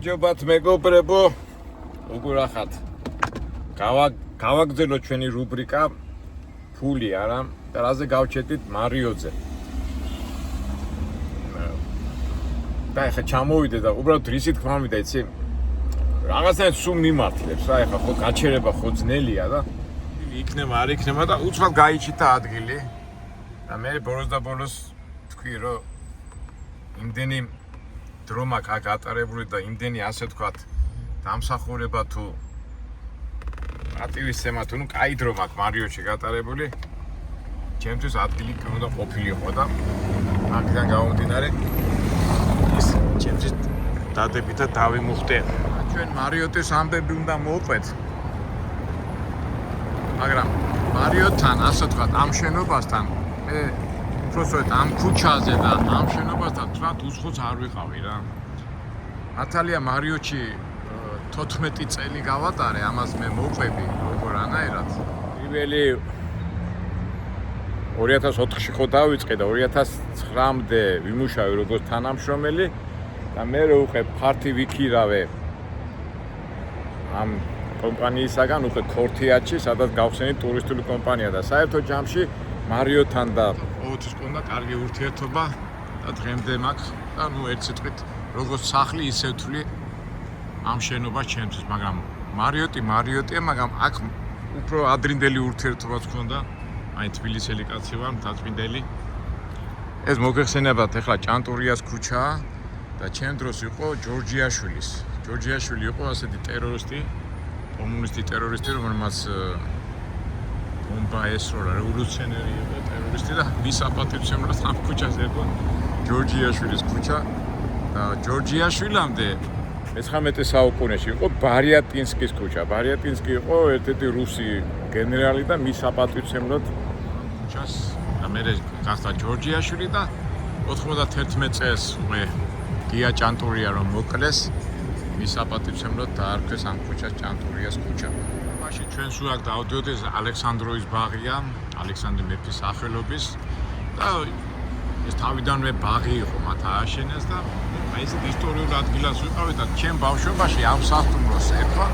გამარჯობათ მეგობრებო, როგორ ახართ? გავაგრძელოთ ჩვენი რუბრიკა ფული არა და რაზე გავჩეთით მარიოძე. და ეხლა ჩამოვიდე და უბრალოდ რისი თქმა მინდა იცი? რაღაცნაირად სულ მიმართლებს რა, ეხლა ხო გაჩერება ხო ძნელია და იქნება არ იქნება და უცბად გაიჩიტა ადგილი. და მე ბოლოს და ბოლოს თქვი რომ იმდენი დრო მაქვს აქ გატარებული და იმდენი ასე ვთქვათ დამსახურება თუ პატივისცემა თუ ნუ კაი დრო მაქვს მარიოში გატარებული. ჩემთვის ადგილი უნდა ყოფილიყო და აქედან გამომდინარე ის ჩემთვის დადებით და დავიმუხტე. ჩვენ მარიოტის ამბები უნდა მოვყვეთ. მაგრამ მარიოტთან ასე ვთქვათ ამ შენობასთან მე უბრალოდ ამ ქუჩაზე და ამ შენობასთან თრათ უცხოც არ ვიყავი რა. მართალია მარიოჩი 14 წელი გავატარე, ამას მე მოვყვები როგორანაირად. პირველი 2004-ში ხო დავიწყე და 2009-მდე ვიმუშავე როგორც თანამშრომელი და მე ვუყებ ფართი ვიქირავე ამ კომპანიისაგან უკვე ქორთიაჩი, სადაც გავხსენით ტურისტული კომპანია და საერთო ჯამში მარიოთან და ყოველთვის ყონდა კარგი ურთიერთობა და დღემდე მაქვს და ნუ ერთ სიტყვით როგორც სახლი ისე ვთვლი ამ შენობას ჩემთვის, მაგრამ მარიოტია, მაგრამ აქ უფრო ადრინდელი ურთიერთობაც ქონდა. აი თბილისელი კაცი ვარ, მთაწმინდელი. ეს მოგეხსენებათ ახლა ჭანტურიას ქუჩაა და ჩემ დროს იყო ჯორჯიაშვილის. ჯორჯიაშვილი იყო ასეთი ტერორისტი, კომუნისტი ტერორისტი, რომელმაც ბომბა ესროლა, რევოლუციონერი იყო ტერორისტი და მის აპატივცემლად ამ ქუჩას ერქვა ჯორჯიაშვილის ქუჩა და ჯორჯიაშვილამდე 19 საუკუნეში იყო ბარიატინსკის ქუჩა. ბარიატინსკი იყო ერთ-ერთი რუსი გენერალი და მის აპატივცემლად ქუჩას და მე გახდა ჯორჯიაშვილი და 91 წელს უკვე გია ჭანტურია რომ მოკლეს მის აპატივცემლად დაარქვეს ამ ქუჩას ჭანტურიას ქუჩა. მაშინ ჩვენ სულ აქ დავდიოდით, ეს ალექსანდროვის ბაღია, ალექსანდრე მეფის სახელობის და ეს თავიდანვე ბაღი იყო, მათ ააშენეს და აი ეს ისტორიულ ადგილას ვიყავით და ჩემ ბავშვობაში ამ სასტუმროს ერქვა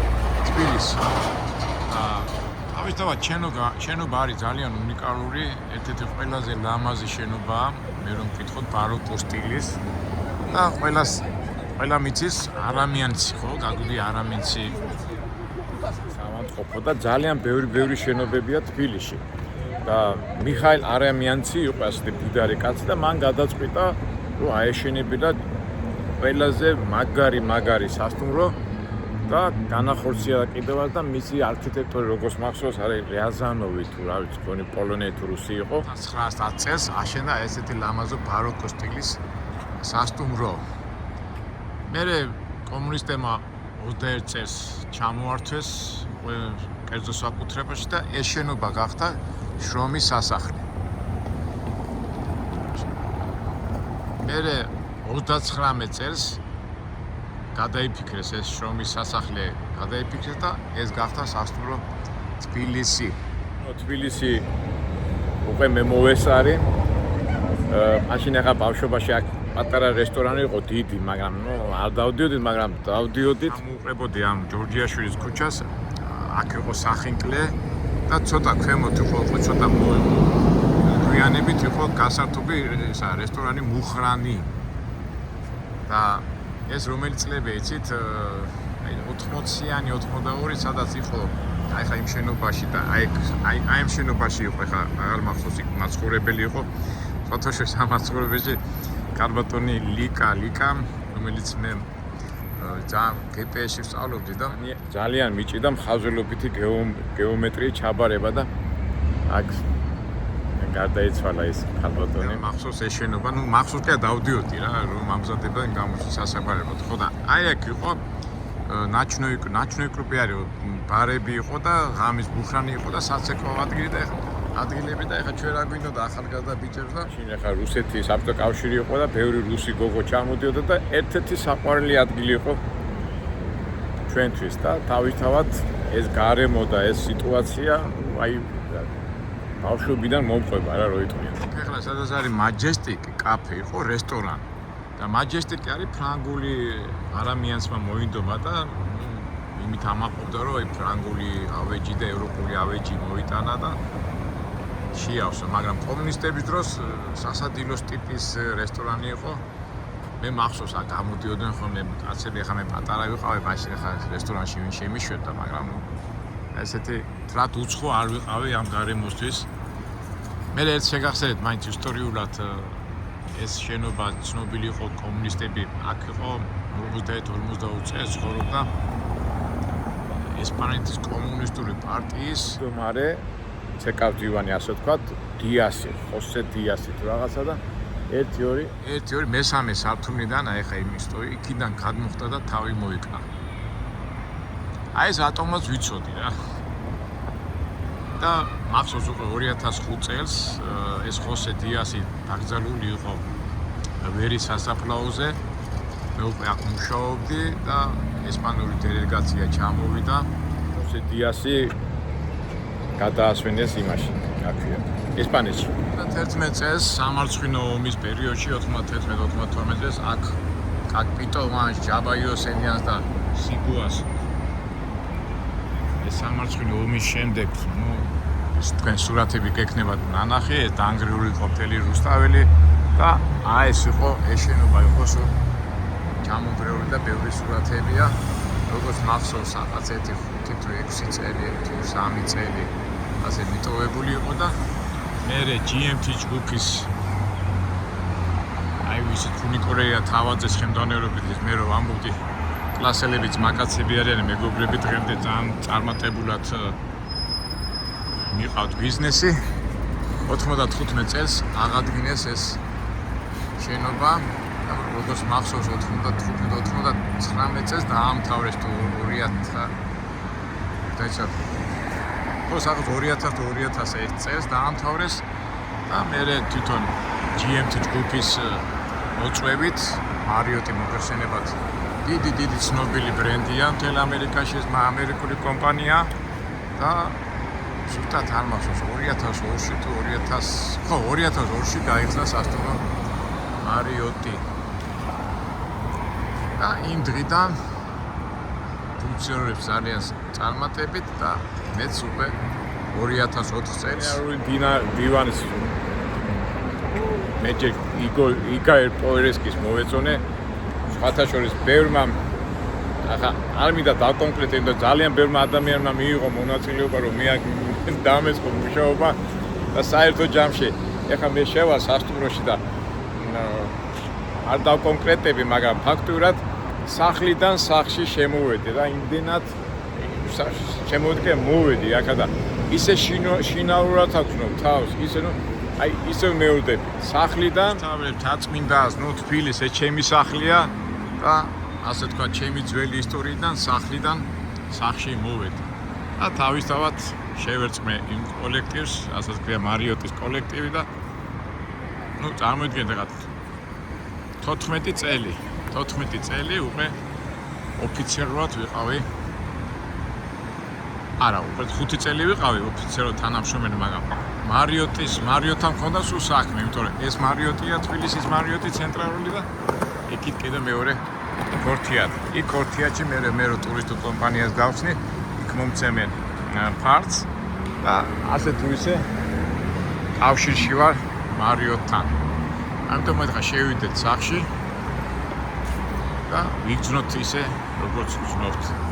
თბილისი. თავისთავად შენობა არის ძალიან უნიკალური, ერთ-ერთი ყველაზე ლამაზი შენობაა, მე რომ ვკითხოთ ბაროკო სტილის და ყველა მიცის არამიანცი ხო, გაგვიდი არამიანცი სამანტყოფო და ძალიან ბევრი შენობებია თბილისში. და მიხაილ არამიანცი იყო ასეთი მდიდარი კაცი და მან გადაწყვიტა რომ აეშენებინა ყველაზე მაგარი სასტუმრო და განახორციელა კიდევაც და მისი არქიტექტორი როგორც მახსოვს არის რიაზანოვი თუ რა ვიცი თქვენი პოლონელი თუ რუსი იყო. 1910 წელს აშენდა ესეთი ლამაზო ბაროკო სტილის სასტუმრო. მერე კომუნისტებმა 21 წელს ჩამოართვეს კერძო საკუთრებაში და ეს შენობა გახდა შრომის სასახლე. მერე 39 წელს გადაიფიქრეს ეს შრომის სასახლე, გადაიფიქრეს და ეს გახდა სასტუმრო თბილისი. თბილისი უკვე მე მოვესარი. მაშინ ახლა ბავშვობაში აქ პატარა რესტორანი იყო დიდი, მაგრამ არ დავდიოდით, მაგრამ დავდიოდით. ამუყრებოდი ამ ჯორჯიაშვილის ქუჩას, აქ იყო სახინკლე და ცოტა ქვემოთ იყო ცოტა გვიანებით იყო გასართობი ესა რესტორანი მუხრანი. და ეს რომელი წლები იცით? აი 80-იანი, 82, სადაც იყო აი ხა იმ შენობაში და აი ამ შენობაში იყო ხა აღარ მახსოვს იქ მაცხოვრებელი იყო. ფოტოშოპს ამ მაცხოვრებელში კარბატონი ლიკა, რომელიც მე GPS-ში ვსწავლობდი და ძალიან მიჭიდა მხაზველობითი გეომეტრიის ჩაბარება და აქ გარდაიცვალა ეს კარბატონი. მახსოვს ეს შენობა, ნუ მახსოვს კი დავდიოდი რა, რომ ამზადება გამოჩნდა სასაფარებლად. ხო და აი აქ იყო ნაჩნოი კლუბი არის, ბარები იყო და ღამის მუხრანი იყო და საცეკვაო ადგილები და ეხა ჩვენ რა გვინდოდა ახალგაზრდა ბიჭებს და შინ ეხა რუსეთის საბჭოთა კავშირი იყო და ბევრი რუსი გოგო ჩამოდიოდა და ერთ-ერთი საყვარელი ადგილი იყო ჩვენთვის და თავისთავად ეს გარემო და ეს სიტუაცია აი ბავშვობიდან მომყვება რა რო იტყვია. ეხლა სადაც არის მაჯესტიკი კაფე იყო, რესტორანი. და Majestic არის ფრანგული არამიანსმა მოინდომა და იმით ამაყობდა რომ აი ფრანგული ავეჯი და ევროპული ავეჯი მოიტანა და შეავსო, მაგრამ კომუნისტების დროს სასადილოს ტიპის რესტორანი იყო. მე მახსოვს აქ გამოდიოდნენ ხოლმე კაცები, ახლა მე პატარა ვიყავი, მაშინ ახლა რესტორანში ვინ შემიშვედა, მაგრამ ესეთი თრათ უცხო არ ვიყავი ამ გარემოსთვის. მე ერთ შეგახსენეთ მაინც ისტორიულად ეს შენობა ცნობილი იყო კომუნისტები აქ იყო 51-52 წელს ცხოვრობდა ესპანეთის კომუნისტური პარტიის მდგომარე ცეკავდივანი ასე ვთქვათ დიასი, ხოსე დიასი თუ რაღაცა და 1-2 მესამე სართულიდან აი ხა იმ ისტორია იქიდან გადმოხდა და თავი მოიკრა. აი ეს ატომაც ვიცოდი რა. და მახსოვს უკვე 2005 წელს ეს ხოსე დიასი დაკრძალული იყო ვერის სასაფლაოზე. მე უკვე აქ მუშაობდი და ესპანური დელეგაცია ჩამოვიდა. ხოსე დიასი გადაასვენეს იმაში, აქვეა, ესპანეთში. 11 წელს სამარცხვინო ომის პერიოდში 91-92 წელს აქ კაკპიტო მანს ჯაბაიოს ენიანს და სიგუას ეს სამარცხვინო ომის შემდეგ, ნუ თქვენ სურათები გექნებათ ნანახი, ეს დაანგრეული იყო მთელი რუსთაველი და აი ეს იყო ეს შენობა იყო ჩამონგრეული და ბევრი სურათებია, როგორც მახსოვს რაღაც 1-5 თუ 6 წელი, თუ 3 წელი ასე მიტოვებული იყო და მერე GMT ჯგუფის აი ვიცით უნიკორეა თავაძეს ხელმძღვანელობით მე რომ ამბობდი კლასელებიც მაკაცები არიან მეგობრები დღემდე ძალიან წარმატებულად მიყავთ ბიზნესი 95 წელს აღადგინეს ეს შენობა როგორც მახსოვს 95-99 წელს დაამთავრეს თუ 2000 დაიცავ ოღონდ 2000-2001 წელს დაამთავრეს და მერე თვითონ GMT ჯგუფის მოწვევით მარიოტი მოგხსენებათ დიდი ცნობილი ბრენდია მთელ ამერიკაში ეს ამერიკული კომპანია და ზუსტად არ მახსოვს 2002-ში თუ 2002-ში გაიხსნა სასტუმრო მარიოტი და იმ დღიდან ფუნქციონირებს ძალიან წარმატებით და მეც უკვე 2004 წელს დივანის მეჯერ იგორ პოერესკის მოვეწონე სხვათა შორის ბევრმა ახლა არ მინდა დაკონკრეტებინ და ძალიან ბევრმა ადამიანმა მიიღო მონაწილეობა რომ მე დამესხო მუშაობა და საერთო ჯამში ახლა მე შევა სასტუმროში და არ დაკონკრეტები მაგრამ ფაქტურად სახლიდან სახლში შემოვედი და იმდენად შემოვედი მოვედი ახლა და ისე შინაურად აქვს თავს ისე რომ აი ისე მეურდები სახლიდან თავებს თაწმინდას ნუ თბილის ეს ჩემი სახლია და ასე თქვა ჩემი ძველი ისტორიიდან სახლიდან სახლში მოვედი და თავისთავად შევერწყმე იმ კოლექტივს ასე თქვა მარიოტის კოლექტივი და ნუ წარმოიდგინეთ რა 14 წელი უკვე ოფიციალურად ვიყავი არა უკვე 5 წელი ვიყავი ოფიციალურად თანამშრომელი მაგრამ მარიოტთან მქონდა სულ საქმე იმიტომ რომ ეს მარიოტია თბილისის მარიოტი ცენტრალური და იქით კიდე მეორე ქორთიად იქ ქორთიადში მე რო ტურისტულ კომპანიას გავხსნი იქ მომცემენ ფარტს და ასე თუ ისე კავშირში ვარ მარიოტთან ამიტომ ახლა შევიდეთ სახლში და ვიგრძნოთ ისე როგორც ვგრძნობთ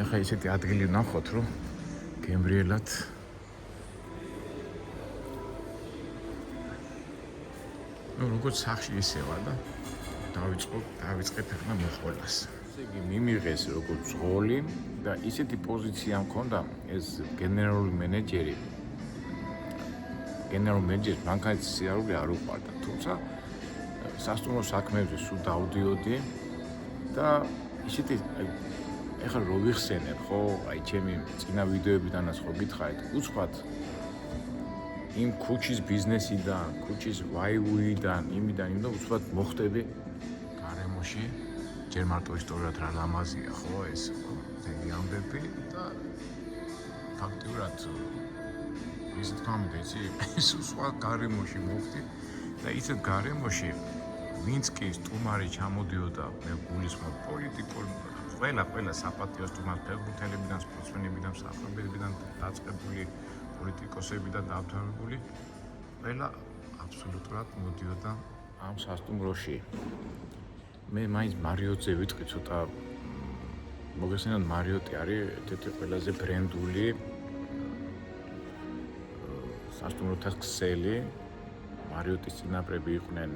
ახლა ისეთი ადგილი ვნახოთ რომ გემრიელად ნუ როგორც სახლში ისე ვარ და დავიწყებ ახლა მოყოლას ესე იგი მიმიღეს როგორც ზღოლი და ისეთი პოზიცია მქონდა ეს გენერალური მენეჯერი მანქანის სიარული არ უყვარდა თუმცა სასტუმრო საქმეებზე სულ დავდიოდი და ისეთი ეხლა რო ვიხსენებ ხო აი ჩემი წინა ვიდეოებიდანაც ხო გითხარით უცბად იმ ქუჩის ბიზნესიდან ქუჩის ვაივუიდან იმიდან უცბად მოხდები გარემოში ჯერ მარტო ისტორიად რა ლამაზია ხო ეს ძენი ამბები და ფაქტურად ის თქვამდი იცი ის სხვა გარემოში მოხდი და ისეთ გარემოში ვინც კი სტუმარი ჩამოდიოდა მე გულისხმობ პოლიტიკურ ყველა საპატიო სტუმარს ფეხბურთელებიდან, სპორტსმენებიდან, მსახიობებიდან დაწყებული პოლიტიკოსებიდან დამთავრებული ყველა აბსოლუტურად მოდიოდა ამ სასტუმროში. მე მაინც მარიოტზე ვიტყვი ცოტა მოგესალმებით მარიოტი არის ერთ-ერთი ყველაზე ბრენდული სასტუმროთა ქსელი. მარიოტის წინაპრები იყვნენ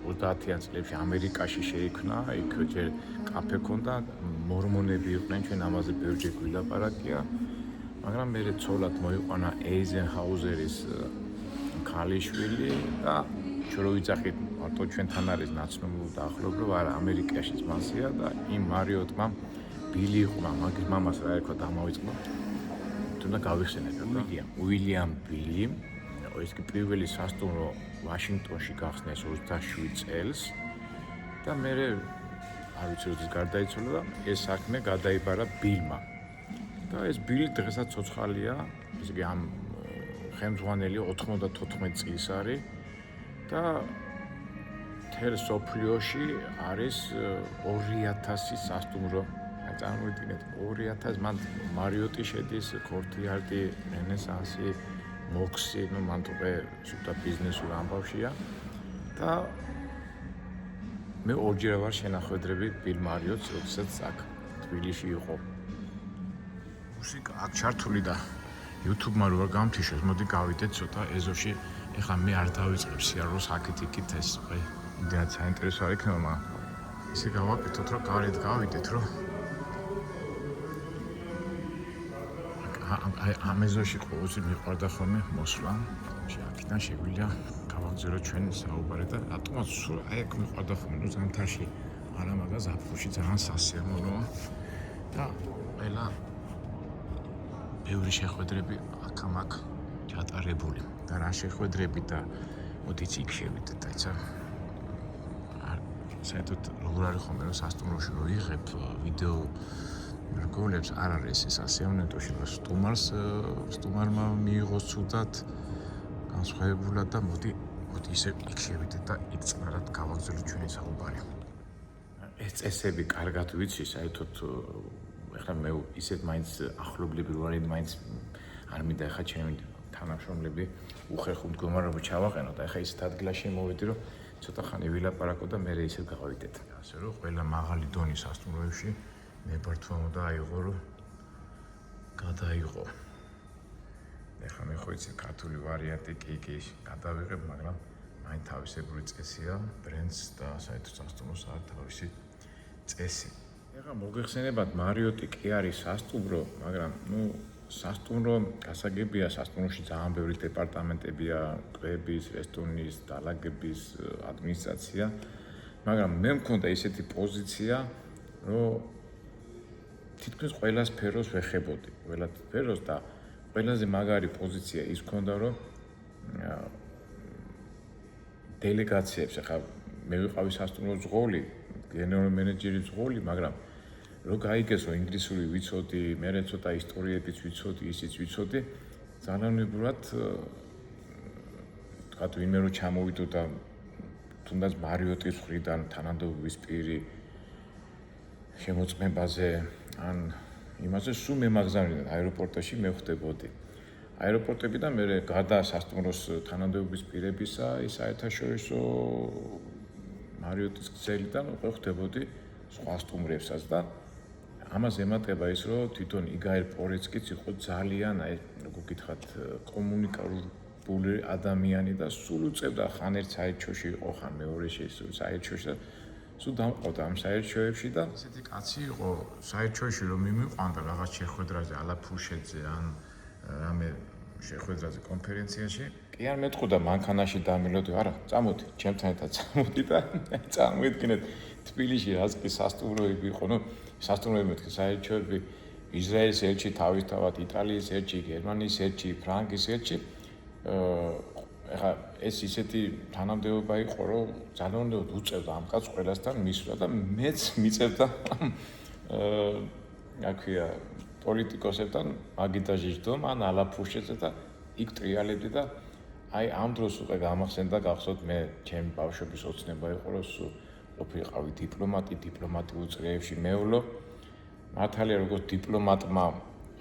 30-იან წლებში ამერიკაში შეიქმნა, იქ ჯერ კაფე ქონდა, მორმონები იყვნენ, ჩვენ ამაზე ბევრჯერ გვილაპარაკია, მაგრამ მე ცოლად მოიყვანა ეიზენჰაუზერის ქალიშვილი და ჩვენ რო ვიძახით მარტო ჩვენთან არის ნაცნობი დაახლოებით არა ამერიკაშიც მასია და იმ მარიოტმა ბილი იყო მაგის მამას რა ერქვა დამავიწყდა თუნდა გავიხსენებ უილიამ ბილი ეს კი პირველი სასტუმრო ვაშინგტონში გახსნეს 27 წელს და მე არ ვიცი როდის გარდაიცვალა და ეს საქმე გადაიბარა ბილმა და ეს ბილი დღესაც ცოცხალია ესე იგი ამ ხელმძღვანელი 94 წლის არის და თელ სოფლიოში არის 2000 სასტუმრო წარმოიდგინეთ 2000 მან მარიოტი შედის კორტიარდი რენესანსი მოქსი ნუ მან თუყე სუპტა ბიზნესურ ამბავშია და მე ორჯერ ვარ შენახვედრები ბილ მარიოტს როდესაც აქ თბილისში იყო მუსიკა აქ ჩართული და YouTube-მა რო გამთიშოს მოდი გავიდეთ ცოტა ეზოში ეხლა მე არ დავიწყებ სიარულს აქეთ-იქით ეს იმდენად საინტერესო არ იქნება მაგრამ ისე გავაკეთოთ რომ გარეთ გავიდეთ რომ ამ ეზოში ყოველთვის მიყვარდა ხოლმე მოსვლა აქედან შეგვიძლია გავაგზავნოთ ჩვენ საუბარი და რატომაც სულ აი აქ მიყვარდა ხოლმე რომ ზამთარში არა მაგას აფხუში ძალიან სასიამოვნოა და ყველა ბევრი შეხვედრები აქ ჩატარებული და რა შეხვედრები და მოდით იქ შევიდეთ დაიცა საერთოდ როგორ არის ხოლმე რომ სასტუმროში რო იღებ ვიდეო რგოლებს არ არის ეს ასეონეტო შეიძლება სტუმარმა მიიღოს ცუდად განსხვავებულად და მოდი ისე იქ შევიდეთ და იქ წნარად გავაგზავნოთ ჩვენი საუბარი ეს წესები კარგად ვიცი საერთოდ ეხლა მე ისეთ მაინც ახლობლები რო არის მაინც არ მინდა ეხლა ჩემი თანამშრომლები უხერხო მდგომარეობა ჩავაყენო და ეხლა ისეთ ადგილაში მოვედი რომ ცოტა ხანი ვილაპარაკო და მე ისე გავავიდეთ ასე რომ ყველა მაღალი დონის სასტუმროებში მებართვა უნდა აიღო რომ გადაიღო ეხლა მე ხო იცი ქართული ვარიანტი კი გადავიღებ მაგრამ მაინც თავისებური წესია ბრენდს და საერთოდ სასტუმროს არის თავისი წესი ეხლა მოგეხსენებათ მარიოტი კი არის სასტუმრო მაგრამ ნუ სასტუმრო გასაგებია სასტუმროში ძალიან ბევრი დეპარტამენტებია კვების რესტორნის დალაგების ადმინისტრაცია მაგრამ მე მქონდა ისეთი პოზიცია რომ თითქმის ყველა სფეროს ვეხებოდი ყველა სფეროს და ყველაზე მაგარი პოზიცია ის მქონდა რომ დელეგაციებს ახლა მე ვიყავი სასტუმრო ძღოლი გენერალური მენეჯერი ძღოლი მაგრამ რო გაიგეს რომ ინგლისური ვიცოდი მე ცოტა ისტორიებიც ვიცოდი ისიც ვიცოდი ძალიანურად თქვა ვინმე რო ჩამოვიდოდა თუნდაც მარიოტის მხრიდან თანამდებობის პირი შემოწმებაზე ან იმაზე სულ მემაგზავნებდნენ აეროპორტში მე ხვდებოდი აეროპორტებიდან მე გარდა სასტუმროს თანამდებობის პირებისა ის საერთაშორისო მარიოტის ქსელიდან უკვე ხვდებოდი სხვა სტუმრებსაც და ამას ემატება ის რომ თვითონ იგაილ პორეცკიც იყო ძალიან აი როგორ გითხრათ კომუნიკაბული ადამიანი და სულ უწევდა ხან ერთ საერთაშორისოში იყო ხან მეორეში საერთაშორისო სულ დამყავდა ამ საერთაშორისოში და ესეთი კაცი იყო საერთაშორისოში რომ მიმიყვანდა რაღაც შეხვედრაზე ალაფუშეთზე ან რამე შეხვედრაზე კონფერენციაში კი არ მეტყოდა მანქანაში დამილოდი არა წამოდი ჩემთან ერთად წამოდი და წარმოიდგინეთ თბილისში რაც კი სასტუმროები იყო ნუ სასტუმროები მეთქე საერთაშორისო ისრაელის ელჩი თავისთავად იტალიის ელჩი გერმანიის ელჩი ფრანგის ელჩი ეხა ეს ისეთი თანამდებობა იყო რომ ძალიან უწევდა ამ კაცს ყველასთან მისვლა და მეც მიწევდა აქვია პოლიტიკოსებთან მაგიტაჟიშდომ ან ალაფუშეზე და იქ ტრიალებდი და აი ამ დროს უკვე გამახსენდა გახსოვთ მე ჩემი ბავშვობის ოცნება იყო რომ სულ ყოფილიყავი დიპლომატიურ წრეებში მევლო მართალია როგორც დიპლომატმა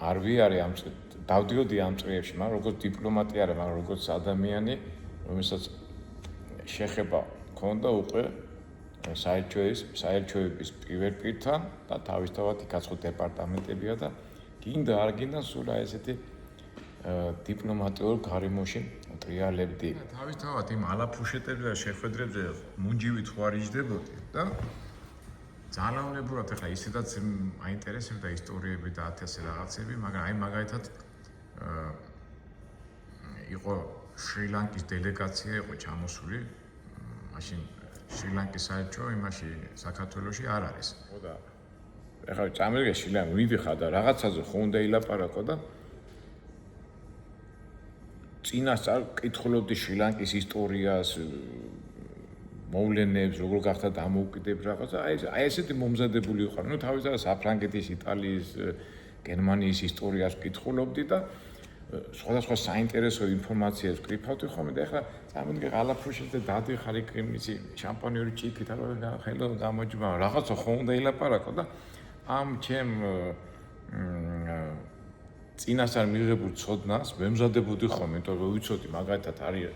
არ ვიარე ამ დავდიოდი ამ წრეებში მაგრამ როგორც დიპლომატი არა მაგრამ როგორც ადამიანი რომელსაც შეხება ქონდა უკვე საელჩოების პირველ პირთან და თავისთავად იქაც ხო დეპარტამენტებია და გინდა არ გინდა სულ ესეთი დიპლომატიურ გარემოში ტრიალებდი. თავისთავად იმ ალაფუშეტებზე და შეხვედრებზე მუნჯივით ხوارიჯდებოდი და ძალაუნებურად ახლა ისედაც აინტერესებდა ისტორიები და ათასი რაღაცები, მაგრამ აი მაგალითად იყო შრი-ლანკის დელეგაცია იყო ჩამოსული, მაშინ შრი-ლანკის საელჩო იმაში საქართველოში არ არის. ხო და ახლა წამერგე შრი-ლანკა მივიხარ და რაღაცაზე ხო უნდა ილაპარაკო და წინასწარ კითხულობდი შრი-ლანკის ისტორიას, მოვლენებს, როგორ გახდა დამოუკიდებლები რაღაცა, აი ესეთი მომზადებული იყო. ნუ თავისთავად საფრანგეთის, იტალიის, გერმანიის ისტორიას კითხულობდი და სხვადასხვა საინტერესო ინფორმაციას ვკრიფავდი ხოლმე და ახლა წამოდგე ალაფუშეთზე დადიხარ იქ იმისი შამპანიური ჭიქით არა ხელო გამოჯმა რაღაცა ხო უნდა ილაპარაკო და ამ ჩემ წინასწარ მიღებულ ცოდნას ვემზადებოდი ხოლმე, იმიტომ რომ ვიცოდი მაგალითად არის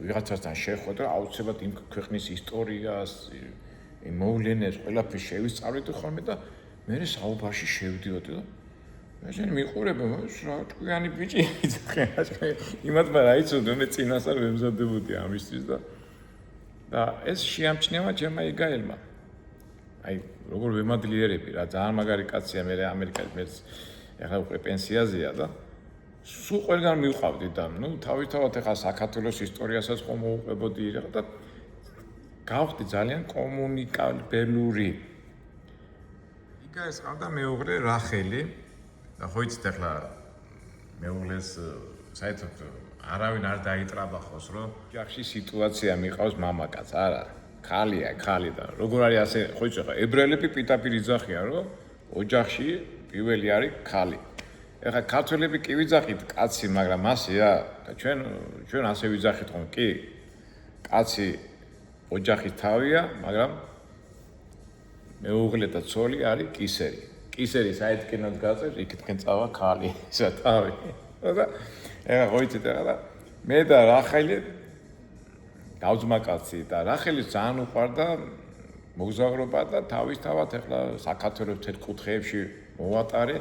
ვიღაცასთან შეხვედრა, აუცილებლად იმ ქვეყნის ისტორიას, იმ მოვლენებს ყველაფერს შევისწავლედი ხოლმე და მე საუბარში შევდიოდი და მე მიყურებდი, რა ჭკვიანი ბიჭი იცი, იმათმა რა იცოდი, მე წინასწარ ვემზადებოდი ამისთვის და ეს შეამჩნევა ჩემმა იგაელმა. აი, როგორ ვემადლიერები რა, ძალიან მაგარი კაცია მე ამერიკაში მე ახლა უკვე პენსიაზეა და სულ ყველგან მივყავდი და ნუ თავისთავად ახლა საქართველოს ისტორიასაც ხომ მოუყვებოდი და გავხდი ძალიან კომუნიკაბელური. იგაეს ყავდა მეუღლე რახელი და ხო იცით ახლა მეუღლეს საერთოდ არავინ არ დაიტრაბახოს რომ ოჯახში სიტუაცია მიყავს მამაკაც არა ხალი და როგორ არის ასე ხო იცით ახლა ებრაელები პირდაპირ იძახიან რომ ოჯახში პირველი არის ხალი. ეხლა ქართველები კი ვიძახით კაცი, მაგრამ მასეა და ჩვენ ასე ვიძახით ხომ კი კაცი ოჯახის თავია, მაგრამ მეუღლე და ცოლი არის კისერი. კისერი საერთკენად გაწევს, იქითკენ წავა ხალი, ისა თავი. და ეხლა ხო იცით ახლა მე და რახელი გავძმა კაცი და რახელი ძალიან უყვარდა მოგზაურობა და თავისთავად ახლა საქართველოს თეთრ კუთხეებში მოვატარე.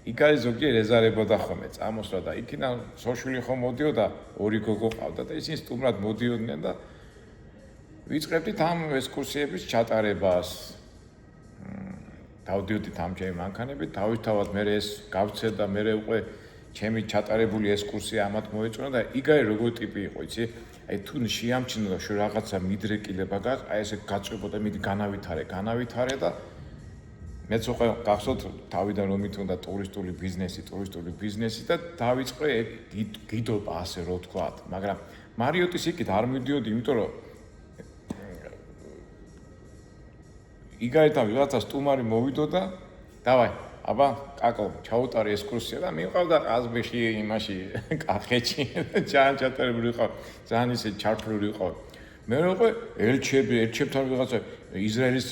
იგაი ზოგიერთი ეზარებოდა ხოლმე წამოსვლა და იქიდან სოშვილი ხომ მოდიოდა ორი გოგო ყავდა და ისინი სტუმრად მოდიოდნენ და ვიწყებდით ამ ექსკურსიების ჩატარებას. დავდიოდით ამ ჩემი მანქანებით, თავისთავად მე ეს გავცე და მე უკვე ჩემი ჩატარებული ექსკურსია ამათ მოეწონა და იგაი როგორ ტიპი იყო, იცი? აი თუ შეამჩნევა რომ რაღაცა მიდრეკილება გაქვს, აი ესე გაწვებოდა მიდი განავითარე და მეც უკვე გახსოვთ თავიდან რომ მithონდა ტურისტული ბიზნესი და დავიწყე გიდობა ასე რო ვთქვათ, მაგრამ მარიოტის იქით არ მივდიოდი, იმიტომ რომ იგაითან ვიღაცა სტუმარი მოვიდოდა, დავაი, აბა, კაკო, ჩაუტარე ექსკურსია და მივყავდა ყაზბეში, იმაში, კახეთში, ძალიან ჩატარებული იყო, ძალიან ისე ჩართული იყო. მე უკვე ელჩებთან ვიღაცა ისრაელის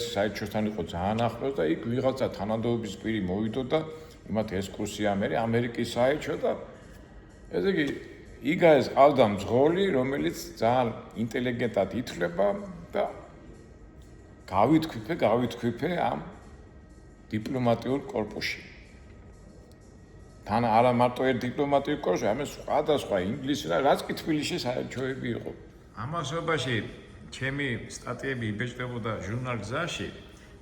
საელჩოსთან იყო ძალიან ახლოს და იქ ვიღაცა თანადოების პირი მოვიდოდა იმათ ექსკურსია ამერიკის საელჩო და ესე იგი იგაეს ყავდა მძღოლი რომელიც ძალიან ინტელიგენტად ითვლება და გავითქვიფე ამ დიპლომატიურ კორპუსში. თან არა მარტო ერთ დიპლომატიურ კორპუსში, ამას სხვადასხვა ინგლისი და რაც კი თბილისში საელჩოები იყო. ამასობაში ჩემი სტატიები იბეჭდებოდა ჟურნალ გზაში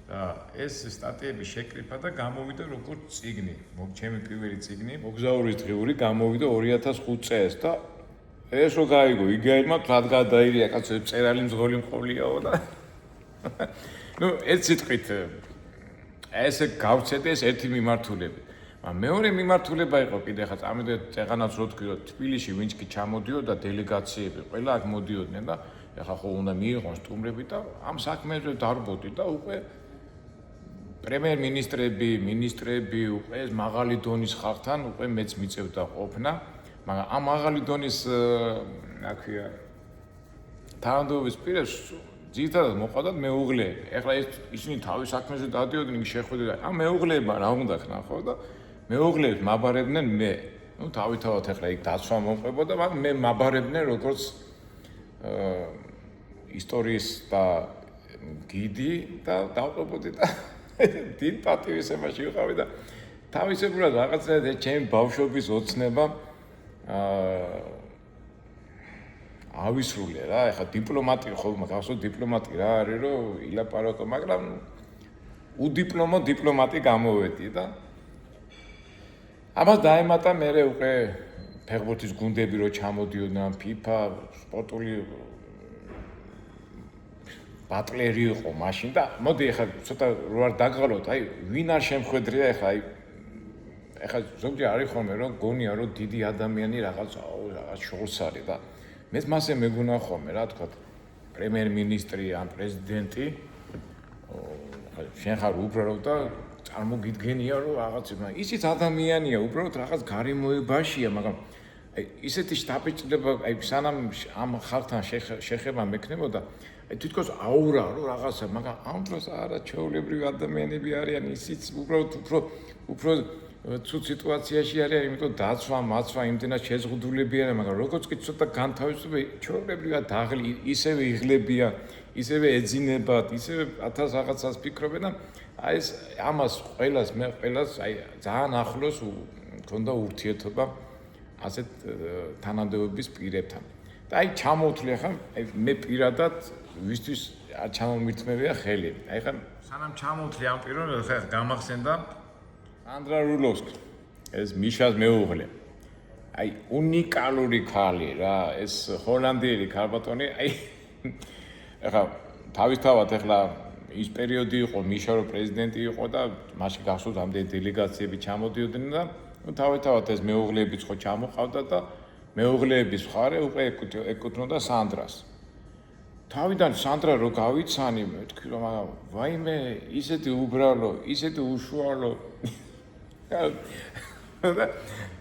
და ეს სტატიები შეკრიფა და გამოვიდა როგორც წიგნი. ჩემი პირველი წიგნი მოგზაურის დღიური გამოვიდა 2005 წელს და ეს რო გაიგო იგაერმა თად გადაირია კაცო წერალი მძღოლი მყოლიაო და ნუ ერთ სიტყვით ესე გავცედეს ერთი მიმართულები. მეორე მიმართულება იყო კიდე ხა წამიდე წეღანაც რო თქვი რომ თბილისში ვინც კი ჩამოდიოდა დელეგაციები ყველა აქ მოდიოდნენ და ეხა ხო უნდა მიიღონ სტუმრები და ამ საქმეზე დარბოდი და უკვე პრემიერ-მინისტრები, მინისტრები უკვე ეს მაღალი დონის ხალხთან უკვე მეც მიწევდა ყოფნა მაგრამ ამ მაღალი დონის რა ქვია თანამდებობის პირებს ძირითადად მოყავდათ მეუღლეები. ეხლა ისინი თავის საქმეზე დადიოდნენ, ის შეხვედრა. ამ მეუღლეებმა რა უნდა ხნახო და მეუღლეებს მაბარებდნენ მე. ნუ თავით-თავად ეხლა იქ დაცვა მომყვებოდა, მაგრამ მე მაბარებდნენ როგორც ისტორიის და გიდი და დავყობოდი და დიდ პატივისცემაში ვიყავი და თავისებურად რაღაცნაირად ჩემი ბავშვობის ოცნება ავისრულე რა, ეხლა დიპლომატი ხოლმე გახსოვთ დიპლომატი რა არის რომ ილაპარაკო, მაგრამ უდიპლომო დიპლომატი გამოვედი და ამას დაემატა მე უკვე ფეხბურთის გუნდები რო ჩამოდიოდნენ FIFA სპორტული ბატლერი იყო მაშინ და მოდი ეხლა ცოტა რო არ დაგღალოთ, აი ვინ არ შემხვედრია ეხლა აი ეხლა ზოგჯერ არის ხოლმე რომ გონია რომ დიდი ადამიანი რაღაც შორს არის და მეც მასე მეგონა ხოლმე რა თქვა პრემიერ-მინისტრი ან პრეზიდენტი შენ ხარ უბრალოდ და წარმოგიდგენია რომ რაღაც ისიც ადამიანია უბრალოდ რაღაც გარემოებაშია მაგრამ აი ისეთი შტაბ-ჭრება აი სანამ ამ ხალხთან შეხება მექნებოდა აი თვითონ აურა რომ რაღაცა მაგრამ ამ დროს არა ჩვეულებრივი ადამიანები არიან ისიც უბრალოდ უფრო ცუდ სიტუაციაში არიან იმიტომ დაცვა მაცვა იმდენად შეზღუდულები არიან მაგრამ როგორც კი ცოტა განთავისუფლება ჩვეულებრივად დაღლი ისევე იღლებიან ისევე ეძინებათ ისევე 1000 რაღაცას ფიქრობენ და აი ეს ამას ყველას აი ძალიან ახლოს მქონდა ურთიერთობა ასეთ თანამდებობის პირებთან და აი ჩამოვთვლი ახლა მე პირადად ვისთვის არ ჩამომირთმევია ხელი აი ხა სანამ ჩამოვთვლი ამ პიროვნებას ხა გამახსენდა ანდრა რულოვსკი ეს მიშას მეუღლე აი უნიკალური ქალი რა ეს ჰოლანდიელი ქალბატონი აი ახლა თავისთავად ახლა ის პერიოდი იყო მიშა რო პრეზიდენტი იყო და მაშინ გახსოვთ ამდენი დელეგაციები ჩამოდიოდნენ და თავისთავად ეს მეუღლეებიც ხო ჩამოყავდა და მეუღლეების მხარე უკვე ეკუთვნოდა სანდრას თავიდან სანდრა რო გავიცანი მეთქი რომ ვაიმე ისეთი უბრალო ისეთი უშუალო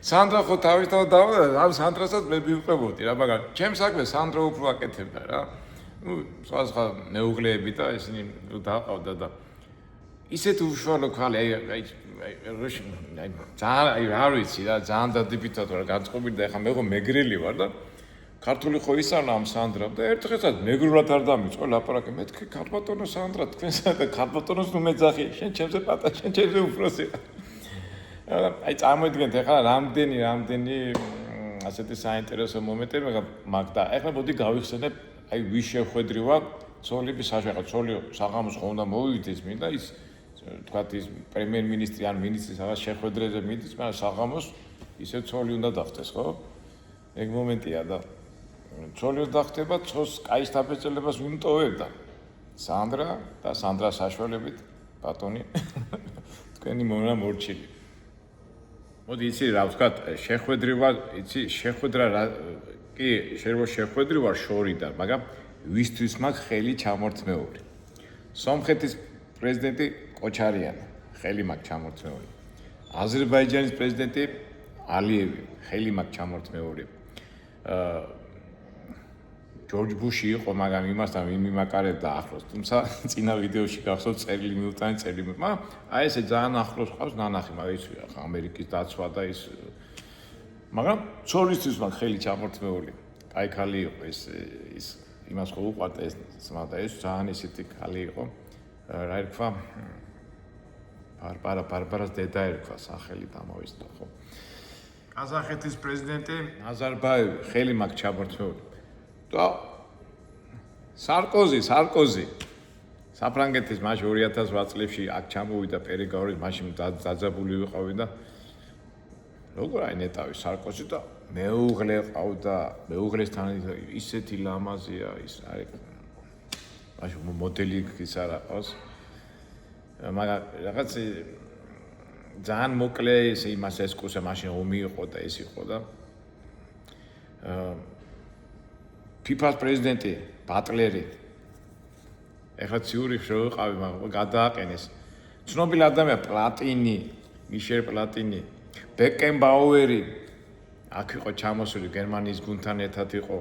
სანდრა ხო თავისთავად დავადა ამ სანდრასაც მე მივყვებოდი რა მაგრამ ჩემს საქმეს სანდრა უფრო აკეთებდა რა ну სხვა მეუღლეები და ისინი დაყავდა და ისეთი უშუალო ქალი აი ძალიან არ ვიცი რა ძალიან დადებითად ვარ განწყობილი და ეხლა მე ხო მეგრელი ვარ და ქართული ხო ისანა ამ სანდრამ და ერთხელაც მეგრულად არ დამიწყო ლაპარაკი მეთქი ქალბატონო სანდრა თქვენსა და ქალბატონოს ნუ მეძახი შენ ჩემზე პატა შენ ჩემზე უფროსი აი წარმოიდგენთ ეხლა რამდენი ასეთი საინტერესო მომენტები მაგდა ეხლა მოდი გავიხსენებ აი ვის შეხვედრივა ცოლების საშუალო ცოლი საღამოს ხო უნდა მოვიდეს მინდა ის თქვათ ის პრემიერ-მინისტრი ან მინისტრის რაღაც შეხვედრაზე მიდის მაგრამ საღამოს ისე ცოლი უნდა დახტეს ხო ეგ მომენტია და ცოლი დახტება ცოლს კაის დაფეწელებას ვინ ტოვებდა სანდრა და სანდრას საშუალებით ბატონი თქვენი მონა მორჩილი მოდი იცი რა ვთქვათ შეხვედრივა იცი შეხვედრა კი შეიძლება შეხვედრივა შორიდან მაგრამ ვისთვის მაქვს ხელი ჩამორთმეული სომხეთის პრეზიდენტი კოჩარიანი ხელი მაქვს ჩამორთმეული აზერბაიჯანის პრეზიდენტი ალიევი ხელი მაქვს ჩამორთმეული ჯორჯ ბუში იყო მაგრამ იმასთან ვინ მიმაკარებდა ახლოს თუმცა წინა ვიდეოში გახსოვთ წერილი მიუტანი წერილი მაგრამ აი ესე ძალიან ახლოს ყავს ნანახი მაგრამ ის ამერიკის დაცვა და ის მაგრამ ცოლისთვის მაქვს ხელი ჩამორთმეული აი ქალი იყო ის იმას ხო უყვარდა ეს ძმა და ეს ძალიან ისეთი ქალი იყო რა ერქვა ბარბარას დედა ერქვა სახელი დამოვისდა ხო ყაზახეთის პრეზიდენტი ნაზარბაევი ხელი მაქვს ჩამორთმეული და სარკოზი საფრანგეთის მაშინ 2008 წლებში აქ ჩამოვიდა პერიგაურის მაშინ დაძაბული ვიყავი და როგორ აი ნეტავი სარკოზი და მეუღლე ყავდა მეუღლესთან ისეთი ლამაზია ის არის მაშინ მოდელი ის არა ყავს მაგრამ რაღაც ძალიან მოკლე ის იმას ესკუსა მაშინ ომი იყო და ეს იყო და FIFA-ს პრეზიდენტი ბატლერი ეხლა ციურიხში რო ვიყავი მაგრამ გადააყენეს ცნობილი ადამიანი პლატინი მიშელ პლატინი ბეკენბაუერი აქ იყო ჩამოსული გერმანიის გუნდთან ერთად იყო.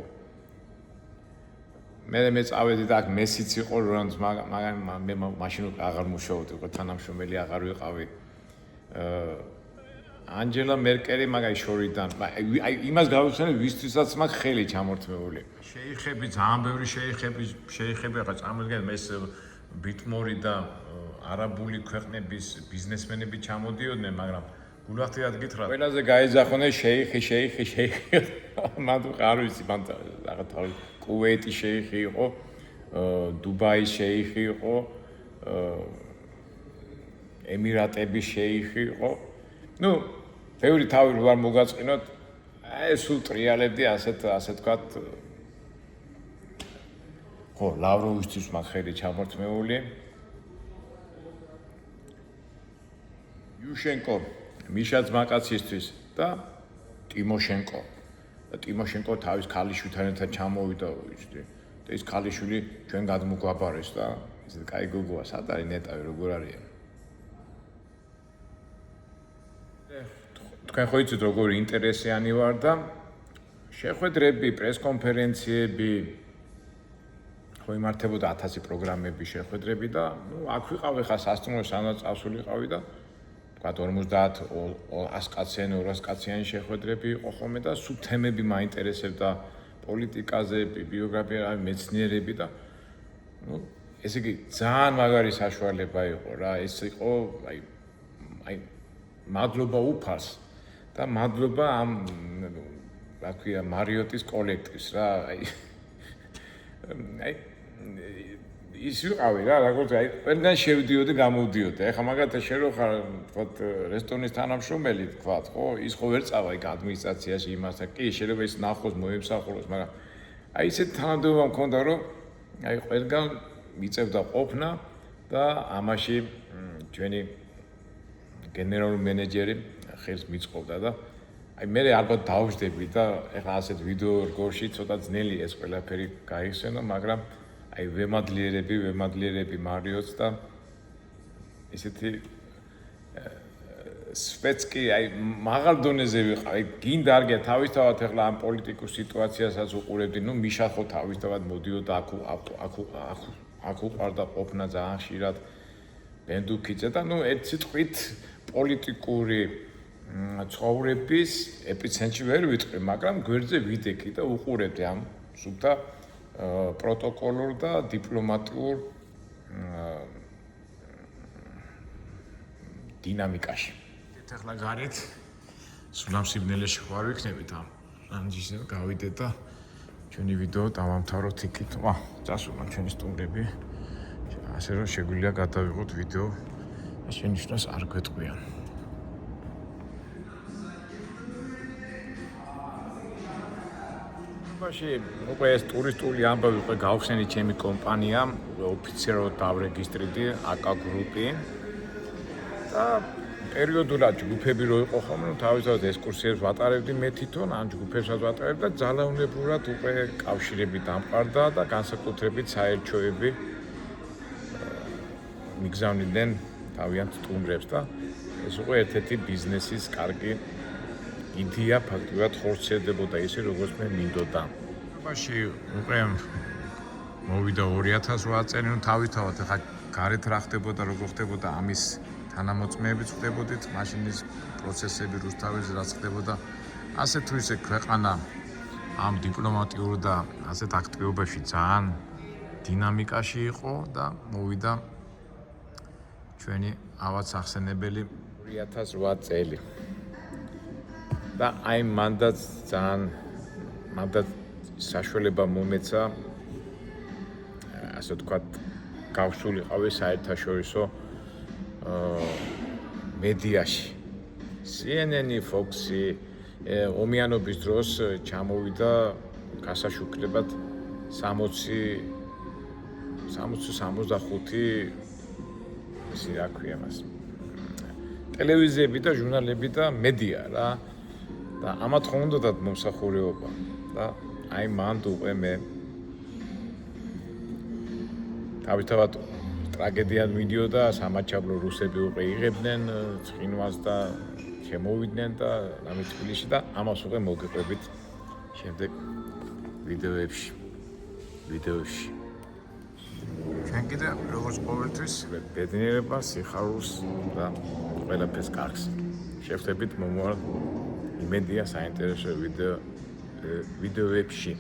მე წავედი და აქ მესიც იყო რონც მაგრამ მე მაშინ აღარ მუშაობდი, იყო თანამშრომელი აღარ ვიყავი. ანჯელა მერკელი მაგაი შორიდან აი იმას გავიხსენე ვისთვისაც მაქვს ხელი ჩამორთმეული. შეიხები ძალიან ბევრი შეიხები ახლა წამოდგენ ეს ბიტმორი და არაბული ქვეყნების ბიზნესმენები ჩამოდიოდნენ, მაგრამ გულახდიად გითხრათ ყველაზე გაეძახონე შეიხი მანდ არ ვიცი მან რაღაც თავი კუვეიტის შეიხი იყო, დუბაის შეიხი იყო, ემირატების შეიხი იყო. ნუ ბევრი თავი რო არ მოგაწყინოთ, აი სულ ტრიალებდი ასე თქვათ. ხო, ლავროვისთვის მაგ ხელი ჩამორთმეული. იუშენკო, მიშა ძმაკაცისთვის და ტიმოშენკო. და ტიმოშენკო თავის ქალიშვილთან ერთად ჩამოვიდა, ვიცი. და ის ქალიშვილი ჩვენ გადმოგვაბარეს და ისე კაი გოგოა, სად არის ნეტავი, როგორ არის? თქვენ ხო იცით როგორი ინტერესიანი ვარ და შეხვედრები, პრესკონფერენციები ხო იმართებოდა 1000 პროგრამები შეხვედრები და ნუ აქ ვიყავი ხა სასტუმროს სანამ წავსულიყავი და თქვა 50-100 კაციანი 200 კაციანი შეხვედრები იყო ხოლმე და სულ თემები მაინტერესებდა პოლიტიკაზე, ბიოგრაფია, მეცნიერები და ნუ ესე იგი ძალიან მაგარი საშუალება იყო რა, ეს იყო აი მადლობა უფას და მადლობა ამ რა ქვია მარიოტის კოლექტივს რა აი ის ვიყავი რა როგორც აი ყველგან შევდიოდი გამოვდიოდი ეხლა მაგათაც შენ რო ხარ თქვათ რესტორნის თანამშრომელი თქვათ ხო ის ხო ვერ წავა იქ ადმინისტრაციაში იმასთან კი შეიძლება ის ნახოს მოემსახუროს მაგრამ აი ესეთ თანამდებობა მქონდა რომ აი ყველგან მიწევდა ყოფნა და ამაში ჩვენი გენერალური მენეჯერი ხელს მიწყობდა და აი მე ალბათ დავждები და ეხლა ასეთ ვიდეო რგოში ცოტა ძნელი ეს ყველაფერი გაიხსენო, მაგრამ აი ვემადლიერები მარიოტს და ისეთი სპეცკი აი მაღალ დონეზე ვიყავ. აი გინდა არ გია თავისთავად ეხლა ამ პოლიტიკურ სიტუაციასაც უყურებდი, ნუ მიშა ხო თავისთავად მოდიოდა აქ უყარდა ყოფნა ძალიან ხშირად ბენდუქიძე და ნუ ერთ სიტყვით პოლიტიკური ცხოვრების ეპიცენტრში ვერ ვიტყვი, მაგრამ გვერდზე ვიდექი და უყურებდი ამ სულთა პროტოკოლურ და დიპლომატიურ დინამიკაში. ეხლა გარეთ სულ ამ სიბნელეში ხარ ვიქნებით ამ ანჯისზე გავიდეთ და ჩვენი ვიდეო დავამთავროთ იქით. წასულა ჩვენი სტუმრები. ასე რომ შეგვიძლია გადავიღოთ ვიდეო შენიშნოს არ გვეტყვიან. უკვე ეს ტურისტული ამბავი უკვე გავხსენით ჩემი კომპანია, ოფიციალურად დავრეგისტრირდი აკა გრუპი და პერიოდულად ჯგუფები რო იყო ხოლმე, თავისთავად ესკურსიებს ვატარებდი მე თვითონ, ან ჯგუფებსაც ვატარებდი და ძალაუნებურად უკვე კავშირები დამყარდა და განსაკუთრებით საელჩოები მიგზავნიდნენ თავიანთ სტუმრებს და ეს უკვე ერთ-ერთი ბიზნესის კარგი იდეა ფაქტურად ხორციელდებოდა ისე როგორც მე მინდოდა. მაშინ უკვე მოვიდა 2008 წელი, ნუ თავისთავად ახლა გარეთ რა ხდებოდა, როგორ ხდებოდა ამის თანამოწმეებიც ხდებოდით, მაშინის პროცესები რუსთაველზე რაც ხდებოდა. ასე თუ ისე ქვეყანა ამ დიპლომატიურ და ასეთ აქტივობაში ძალიან დინამიკაში იყო და მოვიდა ჩვენი ავაც ახსენებელი 2008 წელი. და აი მანდაც საშუალება მომეცა ასე ვთქვათ გავსულიყავი საერთაშორისო მედიაში. CNN-ი, Fox-ი ომიანობის დროს ჩამოვიდა გასაშუქებად 60-65 ისე რა ქვია მას. ტელევიზიები და ჟურნალები და მედია რა. და ამათ ხომ უნდათ მომსახურეობა და აი მანდ უკვე მე თავისთავად ტრაგედიად მიდიოდა, სამაჩაბლო რუსები უკვე იღებდნენ ცხინვალს და შემოვიდნენ და ამით თბილისში და ამას უკვე მოგეყვებით შემდეგ ვიდეოებში. ჩვენ კიდე როგორც ყოველთვის ბედნიერებას, სიხარულს და ყველაფერს კარგს. შევხვდებით მომავალ იმედია საინტერესო ვიდეოებში.